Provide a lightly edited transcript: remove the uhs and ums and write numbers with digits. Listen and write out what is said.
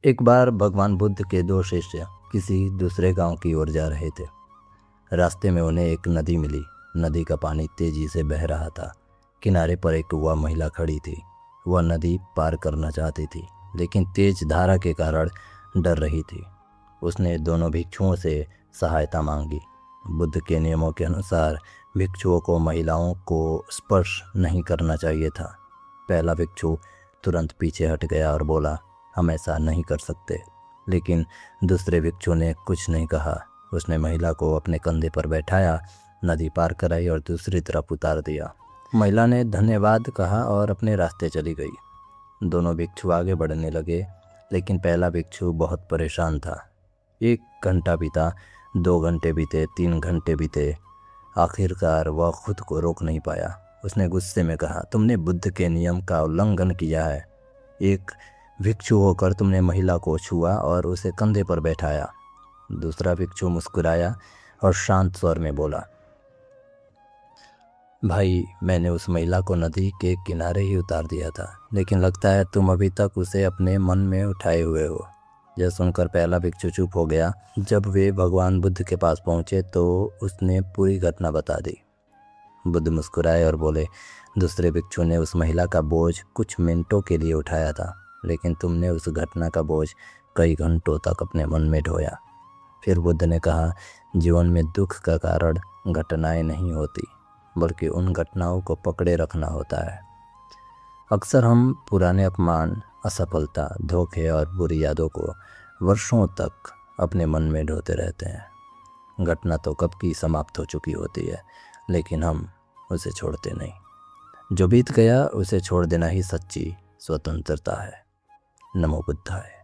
एक बार भगवान बुद्ध के दो शिष्य किसी दूसरे गांव की ओर जा रहे थे। रास्ते में उन्हें एक नदी मिली। नदी का पानी तेजी से बह रहा था। किनारे पर एक युवा महिला खड़ी थी। वह नदी पार करना चाहती थी, लेकिन तेज धारा के कारण डर रही थी। उसने दोनों भिक्षुओं से सहायता मांगी। बुद्ध के नियमों के अनुसार भिक्षुओं को महिलाओं को स्पर्श नहीं करना चाहिए था। पहला भिक्षु तुरंत पीछे हट गया और बोला, हम ऐसा नहीं कर सकते। लेकिन दूसरे भिक्षु ने कुछ नहीं कहा। उसने महिला को अपने कंधे पर बैठाया, नदी पार कराई और दूसरी तरफ उतार दिया। महिला ने धन्यवाद कहा और अपने रास्ते चली गई। दोनों भिक्षु आगे बढ़ने लगे, लेकिन पहला भिक्षु बहुत परेशान था। 1 घंटा बीता, 2 घंटे बीते, 3 घंटे बीते। आखिरकार वह खुद को रोक नहीं पाया। उसने गुस्से में कहा, तुमने बुद्ध के नियम का उल्लंघन किया है। एक भिक्षु होकर तुमने महिला को छुआ और उसे कंधे पर बैठाया। दूसरा भिक्षु मुस्कुराया और शांत स्वर में बोला, भाई, मैंने उस महिला को नदी के किनारे ही उतार दिया था, लेकिन लगता है तुम अभी तक उसे अपने मन में उठाए हुए हो। यह सुनकर पहला भिक्षु चुप हो गया। जब वे भगवान बुद्ध के पास पहुंचे तो उसने पूरी घटना बता दी। बुद्ध मुस्कुराए और बोले, दूसरे भिक्षु ने उस महिला का बोझ कुछ मिनटों के लिए उठाया था, लेकिन तुमने उस घटना का बोझ कई घंटों तक अपने मन में ढोया। फिर बुद्ध ने कहा, जीवन में दुख का कारण घटनाएं नहीं होती, बल्कि उन घटनाओं को पकड़े रखना होता है। अक्सर हम पुराने अपमान, असफलता, धोखे और बुरी यादों को वर्षों तक अपने मन में ढोते रहते हैं। घटना तो कब की समाप्त हो चुकी होती है, लेकिन हम उसे छोड़ते नहीं। जो बीत गया उसे छोड़ देना ही सच्ची स्वतंत्रता है। नमो बुद्धाय।